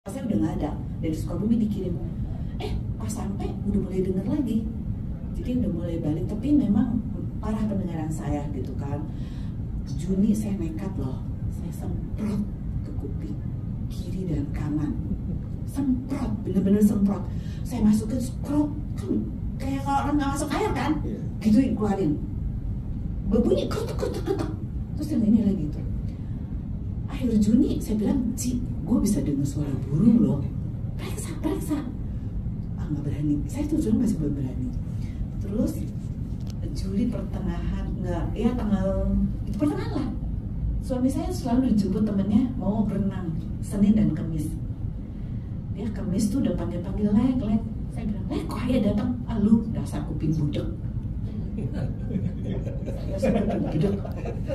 Saya udah nggak ada, dari Sukabumi dikirim. Pas sampai udah mulai denger lagi, jadi udah mulai balik. Tapi memang parah pendengaran saya gitu kan. Juni saya nekat loh, saya semprot ke kuping kiri dan kanan, semprot, bener-bener semprot. Saya masukin semprot, kan kayak kalau orang nggak masuk air kan, gitu keluarin, berbunyi ketuk. Terus yang ini lagi tuh. Akhir Juni saya bilang, Ci, gue bisa dengar suara burung loh, periksa. Nggak berani, saya tuh masih belum berani. Terus Juli pertengahan, itu pertengahan lah. Suami saya selalu dijemput temennya mau berenang Senin dan Kamis. Dia Kamis tuh udah panggil Lek. Saya bilang, Lek, kok ayah datang? Lu dasar kuping budek.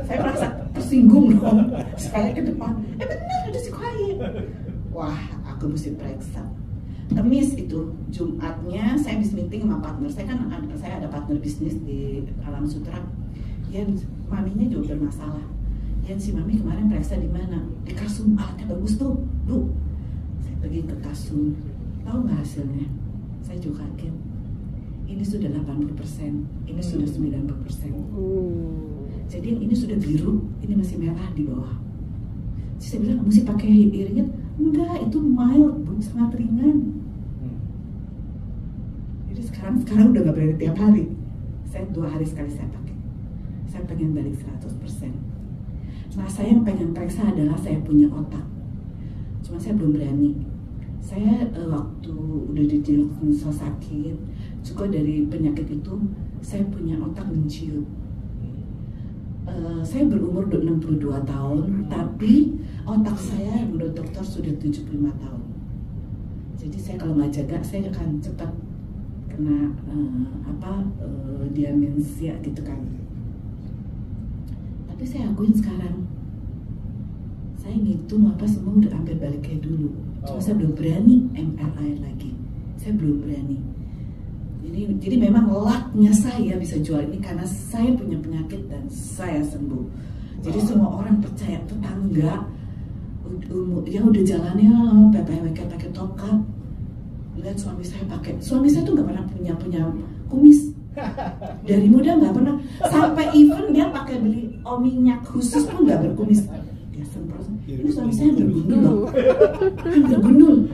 Saya merasa tersinggung dong. Sekali ke depan, benar ada si Kuai. Wah, aku mesti periksa. Kamis itu, Jumatnya saya habis meeting sama partner. Saya ada partner bisnis di Alam Sutra. Yang maminya juga bermasalah. Yang si mami kemarin periksa di mana? Di Kasum, alatnya bagus tuh, Bu. Saya pergi ke Kasum. Tahu nggak hasilnya? Saya juga kaget. Ini sudah 80%, ini sudah 90%. Jadi yang ini sudah biru, ini masih merah di bawah. Jadi saya bilang, mesti pakai iringan? Enggak, itu mild, Bu, sangat ringan. Jadi sekarang udah gak berani tiap hari. Saya 2 hari sekali saya pakai. Saya pengen balik 100%. Nah, saya yang pengen periksa adalah saya punya otak. Cuma saya belum berani. Saya waktu udah didiagnosa sakit, juga dari penyakit itu, saya punya otak menciut. Saya berumur 62 tahun, tapi otak saya menurut dokter sudah 75 tahun. Jadi saya kalau nggak jaga, saya akan cepat kena demensia gitu kan. Tapi saya akuin sekarang, saya ngitung semua udah hampir balik kayak dulu. Cuma saya belum berani MRI lagi. Saya belum berani. Jadi memang lucknya saya bisa jual ini karena saya punya penyakit dan saya sembuh. Jadi semua orang percaya, tetangga yang udah jalannya pakai tongkat. Lihat suami saya pakai. Suami saya tuh nggak pernah punya kumis. Dari muda nggak pernah. Sampai even dia pakai beli minyak khusus pun nggak berkumis. Dia semprot. Ini suami saya bergundul loh. Bergundul.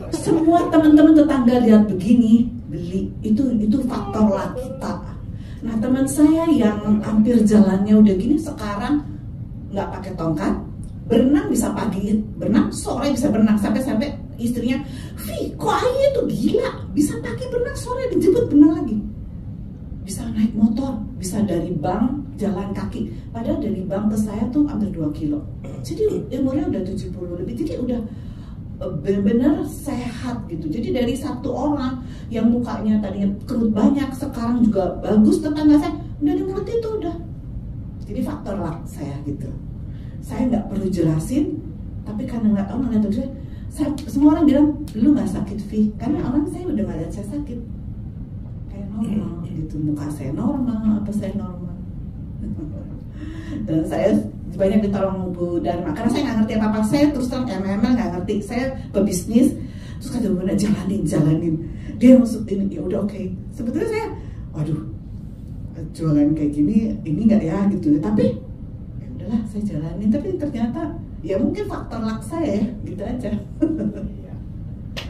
Semua teman-teman tetangga lihat begini, beli. Itu faktor lah kita. Nah, teman saya yang hampir jalannya udah gini sekarang nggak pakai tongkat, berenang bisa pagi, berenang sore bisa berenang, sampai istrinya, "Vi, kok ayah tuh gila, bisa pagi berenang, sore dijemput berenang lagi." Bisa naik motor, bisa dari bank jalan kaki. Padahal dari bank ke saya tuh hampir 2 kilo. Jadi umurnya udah 70 lebih, jadi udah benar-benar sehat gitu. Jadi dari satu orang yang mukanya tadinya kerut banyak, sekarang juga bagus, tetangga saya udah di mulut itu udah. Jadi faktor luck saya gitu. Saya nggak perlu jelasin, tapi karena nggak tahu ngeliat itu, semua orang bilang, "Lu nggak sakit, Vi?" Karena orang saya udah nggak lihat saya sakit, kayak normal gitu, muka saya normal, apa saya normal. Dan saya banyak ditolong Bu Dharma karena saya nggak ngerti apa-apa. Saya terus terang MML nggak ngerti, saya pebisnis. Terus kata Bu Dharma, jalanin. Dia masuk ini, ya udah oke. Sebetulnya saya, waduh, jualan kayak gini ini nggak ya gitu. Tapi ya udahlah, saya jalanin. Tapi ternyata ya mungkin faktor luck saya gitu aja.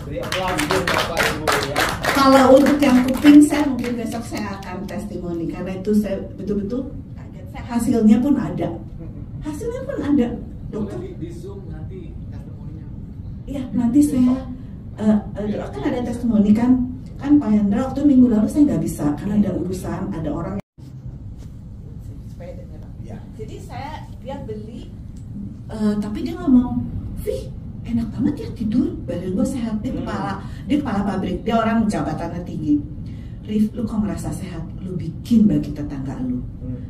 Jadi lanjut Bapak Ibu ya. Kalau untuk yang kuping, saya mungkin besok saya akan testimoni karena itu saya betul-betul kaget. Hasilnya pun ada. Hasilnya pun ada. Dokter di Zoom nanti testimoninya. Iya, nanti saya kan ada testimoni kan Pak Hendra waktu minggu lalu saya nggak bisa karena ada urusan, ada orang yang jadi dia beli tapi dia ngomong, "Vi, enak banget ya tidur, badan gue sehat." Dia kepala pabrik, dia orang jabatannya tinggi. "Rif, lu kok ngerasa sehat? Lu bikin bagi tetangga lu."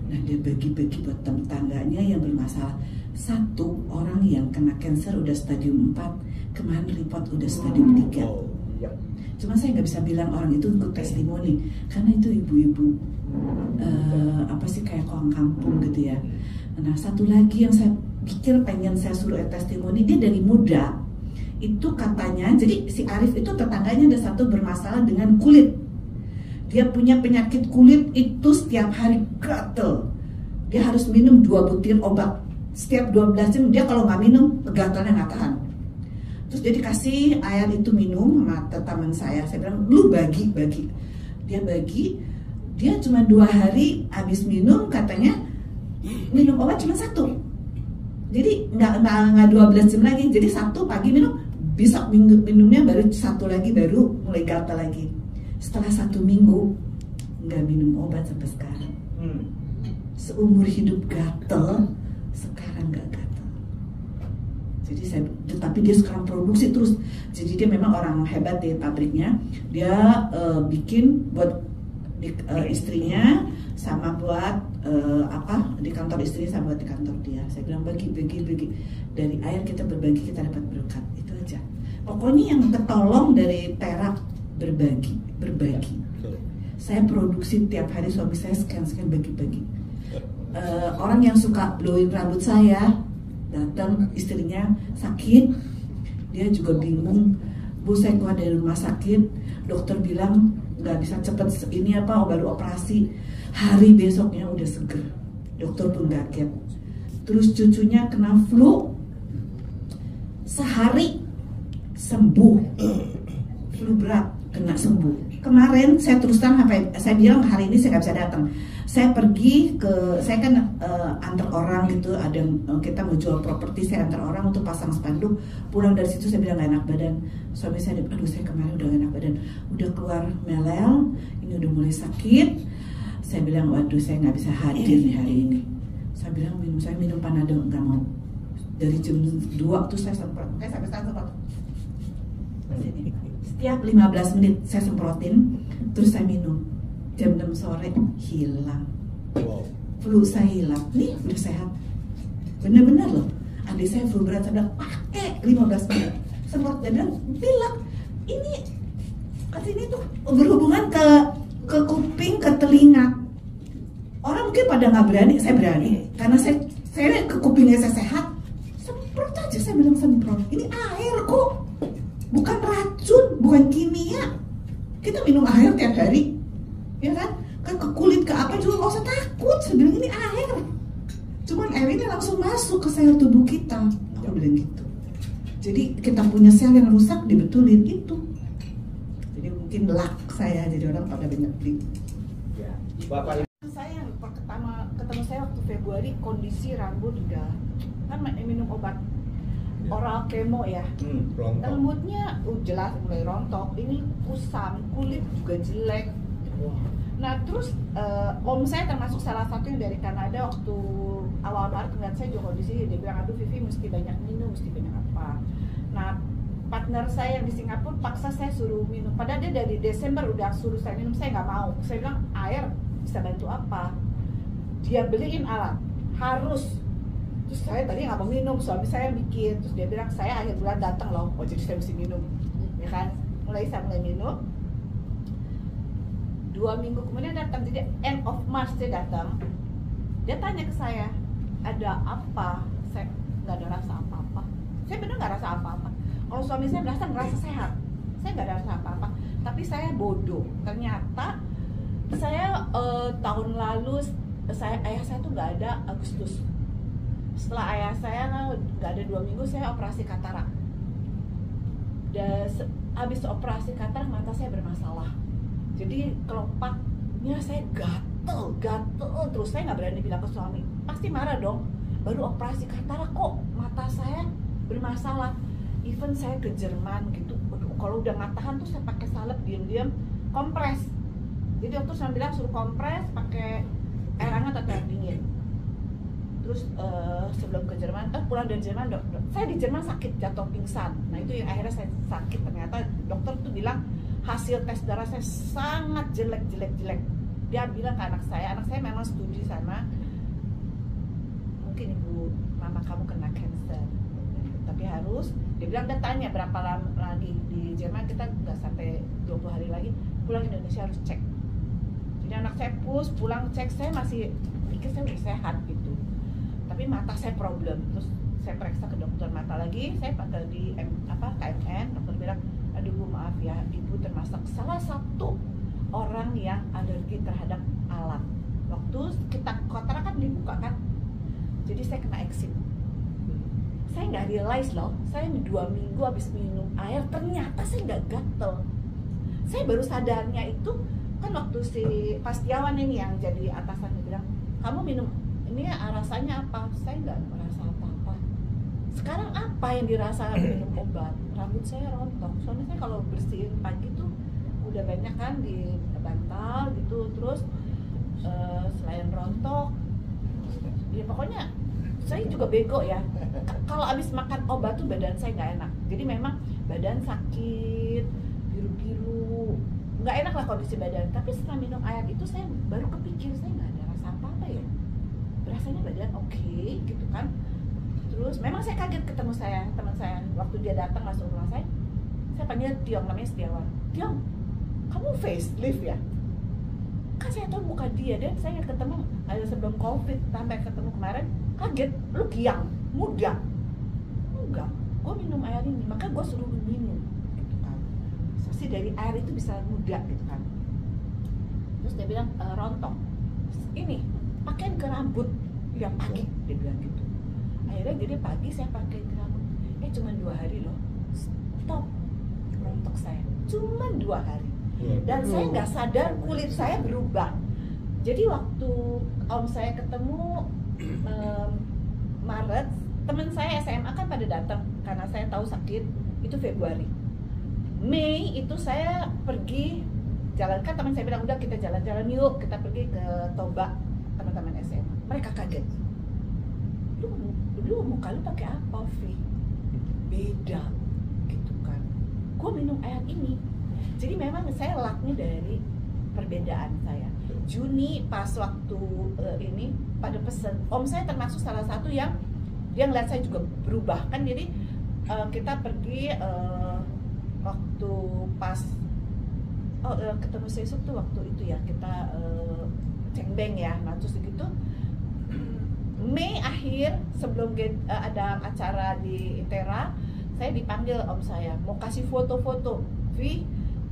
Nah, dia bagi-bagi buat tetangganya yang bermasalah. Satu orang yang kena cancer udah stadium 4, kemarin report udah stadium 3. Cuma saya nggak bisa bilang orang itu ikut testimoni karena itu ibu-ibu kayak orang kampung gitu ya. Nah, satu lagi yang saya pikir pengen saya suruh testimoni, dia dari muda itu katanya, jadi si Arif itu tetangganya ada satu bermasalah dengan kulit. Dia punya penyakit kulit itu setiap hari gatel. Dia harus minum 2 butir obat setiap 12 jam. Dia kalau nggak minum gatalnya nggak tahan. Terus dia dikasih air itu minum sama teman saya. Saya bilang lu bagi. Dia bagi. Dia cuma 2 hari habis minum, katanya minum obat cuma 1. Jadi nggak 12 jam lagi. Jadi 1 pagi minum, besok minumnya baru 1 lagi, baru mulai gatal lagi. Setelah 1 minggu nggak minum obat sampai sekarang. Seumur hidup gatal, sekarang nggak gatal. Jadi tapi dia sekarang produksi terus. Jadi dia memang orang hebat di pabriknya. Dia bikin buat istrinya, sama buat di kantor istri, sama buat di kantor dia. Saya bilang bagi. Dari air kita berbagi, kita dapat berkat. Itu aja. Pokoknya yang ketolong dari Tera berbagi. Saya produksi tiap hari, suami saya sekian bagi. Orang yang suka blowing rambut saya datang, istrinya sakit, dia juga bingung. Bu, saya keluar dari rumah sakit, dokter bilang nggak bisa cepet ini baru operasi, hari besoknya udah seger, dokter pun kaget. Terus cucunya kena flu, sehari sembuh, flu berat kena sembuh. Kemarin saya terus terang saya bilang hari ini saya nggak bisa datang. Saya pergi saya kan antar orang gitu, ada kita mau jual properti, saya antar orang untuk pasang spanduk. Pulang dari situ saya bilang gak enak badan. Suami saya, aduh saya kemarin udah gak enak badan, udah keluar melel, ini udah mulai sakit. Saya bilang waduh saya nggak bisa hadir nih hari ini. Saya bilang saya minum Panadol, nggak mau. Dari jam 2 tuh saya semprot, sampai sekarang semprot. Setiap 15 menit saya semprotin, terus saya minum. Jam 6 sore hilang. Flu saya hilang. Nih udah sehat. Bener-bener loh. Adik saya flu berat, saya bilang pakai 15 menit. Semprot, dia bilang bilang ini kesini tuh berhubungan ke kuping, ke telinga. Orang mungkin pada nggak berani, saya berani. Karena saya ke kupingnya saya sehat. Semprot aja, saya bilang semprot. Ini air kok. Bukan racun, bukan kimia. Kita minum air tiap hari, ya kan? Ke kulit, ke apa juga nggak usah takut. Saya bilang ini air. Cuman air ini langsung masuk ke sel tubuh kita. Aku bilang gitu. Jadi kita punya sel yang rusak dibetulin itu. Jadi mungkin luck saya, jadi orang pada banyak beli. Ya, Bapak. Saya yang pertama ketemu saya waktu Februari, kondisi rambut udah kan minum obat oral kemo ya, rambutnya jelas mulai rontok, ini kusam, kulit juga jelek. Nah terus om saya termasuk salah satu yang dari Kanada, waktu awal Maret ngeliat saya juga kondisi, dia bilang aduh Vivi mesti banyak minum, mesti banyak apa. Nah partner saya yang di Singapura paksa saya suruh minum, padahal dia dari Desember udah suruh saya minum, saya nggak mau. Saya bilang air bisa bantu apa, dia beliin alat harus. Terus saya tadi nggak mau minum, suami saya bikin, terus dia bilang saya akhir bulan datang loh, oh jadi saya mesti minum, ya kan? Saya mulai minum. 2 minggu kemudian datang, jadi end of March dia datang. Dia tanya ke saya, ada apa? Saya nggak ada rasa apa-apa. Saya benar nggak rasa apa-apa. Kalau suami saya ngerasa sehat, saya nggak ada rasa apa-apa. Tapi saya bodoh. Ternyata saya tahun lalu ayah saya tuh nggak ada Agustus. Setelah ayah saya nggak ada 2 minggu, saya operasi katarak. Dan habis operasi katarak mata saya bermasalah. Jadi kelopaknya saya gatel terus. Saya nggak berani bilang ke suami, pasti marah dong. Baru operasi katarak kok mata saya bermasalah. Even saya ke Jerman gitu, kalau udah nggak tahan tuh saya pakai salep diam-diam kompres. Jadi dokter saya bilang suruh kompres pakai air hangat atau air dingin. Terus sebelum ke Jerman, pulang dari Jerman, saya di Jerman sakit, jatuh pingsan. Nah itu yang akhirnya saya sakit. Ternyata dokter tuh bilang hasil tes darah saya sangat jelek. Dia bilang ke anak saya memang studi sama, mungkin ibu mama kamu kena cancer, tapi harus, dia bilang dia tanya berapa lama lagi di Jerman, kita udah sampai 20 hari lagi, pulang Indonesia harus cek. Jadi anak saya pulang cek, saya masih pikir saya udah sehat gitu. Tapi mata saya problem, terus saya periksa ke dokter mata lagi, saya pakai di KMN, dokter bilang, aduh Bu maaf ya, Ibu termasuk salah satu orang yang alergi terhadap alat. Waktu kita kotoran kan dibuka kan, jadi saya kena eksim. Saya nggak realize loh, saya 2 minggu habis minum air ternyata saya nggak gatel. Saya baru sadarnya itu kan waktu si Pastiawan ini yang jadi atasannya bilang, kamu minum ini rasanya apa? Saya nggak merasa apa-apa. Sekarang apa yang dirasa minum obat? Rambut saya rontok. Soalnya saya kalau bersihin pagi tuh udah banyak kan di bantal gitu. Terus selain rontok, ya pokoknya saya juga bego ya. Kalau abis makan obat tuh badan saya nggak enak. Jadi memang badan sakit, biru-biru, nggak enak lah kondisi badan. Tapi setelah minum air itu saya baru kepikir saya nggak ada rasa apa-apa ya. Rasanya badan oke gitu kan. Terus memang saya kaget ketemu teman saya waktu dia datang masuk rumah saya panggil Tiong, namanya Setiawan. Tiong, kamu facelift ya? Kan saya tahu muka dia dan saya ketemu ada sebelum COVID sampai ketemu kemarin, kaget, lu kiang, muda. Enggak, gue minum air ini, maka gue suruh minum gitu kan. Sesi dari air itu bisa muda gitu kan. Terus dia bilang rontok. Ini pakein ke rambut ya pagi, dia bilang gitu. Akhirnya jadi pagi saya pakai ke rambut. Cuma 2 hari loh, stop rontok saya. Cuma 2 hari. Dan saya nggak sadar kulit saya berubah. Jadi waktu om saya ketemu Maret, teman saya SMA kan pada datang karena saya tahu sakit, itu Februari. Mei itu saya pergi jalan, kan teman saya bilang udah kita jalan-jalan yuk, kita pergi ke Toba, teman-teman SMA. Mereka kaget. Lu muka lu pakai apa, Vi? Beda gitu kan. Gue minum air ini. Jadi memang saya laknya dari perbedaan saya. Juni pas waktu ini pada pesen, om saya termasuk salah satu yang dia ngeliat saya juga berubah kan. Jadi kita pergi waktu pas ketemu Sesuk tuh waktu itu ya kita cengbeng ya, nah terus gitu. Mei akhir sebelum ada acara di ITERA, saya dipanggil om saya mau kasih foto-foto. Vi,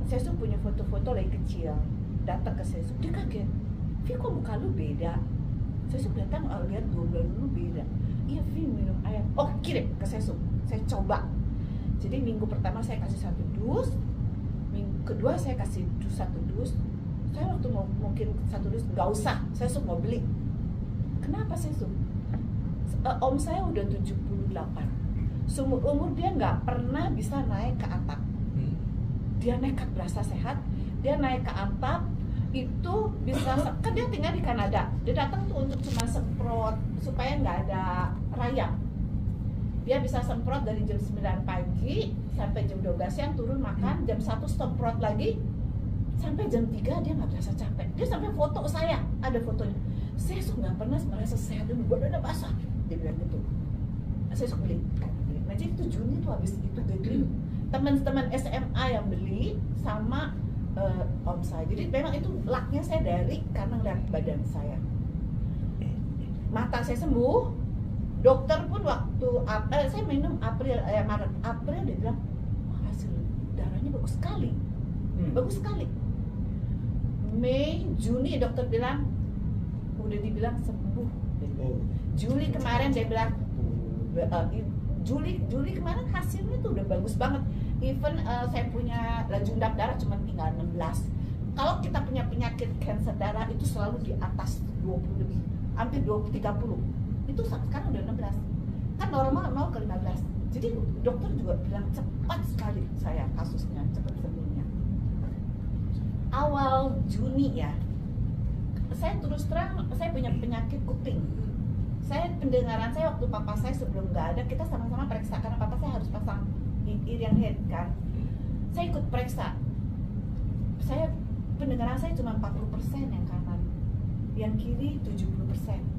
Sesuk punya foto-foto lagi kecil, datang ke Sesuk, dia kaget. Vi, kok muka lu beda? Sesuk datang, lihat 2 bulan dulu beda. Iya Vi, minum air. Oh, kirim ke Sesuk, saya coba. Jadi minggu pertama saya kasih 1 dus, minggu kedua saya kasih 1 dus. Saya waktu mau mungkin 1 dus nggak usah, Sesuk mau beli. Kenapa Sesuk? Om saya udah 78, seumur umur dia nggak pernah bisa naik ke atap. Dia nekat berasa sehat, dia naik ke atap itu bisa, kan dia tinggal di Kanada, dia datang tuh untuk cuma semprot supaya nggak ada rayap. Dia bisa semprot dari jam 9 pagi sampai jam 12 siang, turun makan, jam 1 semprot lagi sampai jam 3 dia nggak berasa capek. Dia sampai foto saya, ada fotonya. Saya nggak pernah merasa sehat dan badannya basah, dia bilang gitu. Saya suka beli. Nah jadi itu Juni tuh habis itu gathering teman-teman SMA yang beli sama om saya. Jadi memang itu lucknya saya dari karena ngeliat badan saya. Mata saya sembuh. Dokter pun waktu saya minum Maret, April dia bilang, wah hasil darahnya bagus sekali, bagus sekali. Mei, Juni dokter bilang udah dibilang sembuh. Juli kemarin dia bilang Juli kemarin hasilnya tuh udah bagus banget. Even saya punya laju darah cuma tinggal 16. Kalau kita punya penyakit kanker darah itu selalu di atas 20 lebih, hampir 20-30. Itu sekarang udah 16. Kan normal 0 ke 15. Jadi dokter juga bilang cepat sekali saya kasusnya, cepat sembuhnya. Awal Juni ya, saya terus terang saya punya penyakit kuping. Saya pendengaran saya waktu papa saya sebelum nggak ada, kita sama-sama periksa karena papa saya harus pasang ear head kan. Saya ikut periksa. Saya pendengaran saya cuma 40% yang kanan, yang kiri 70%.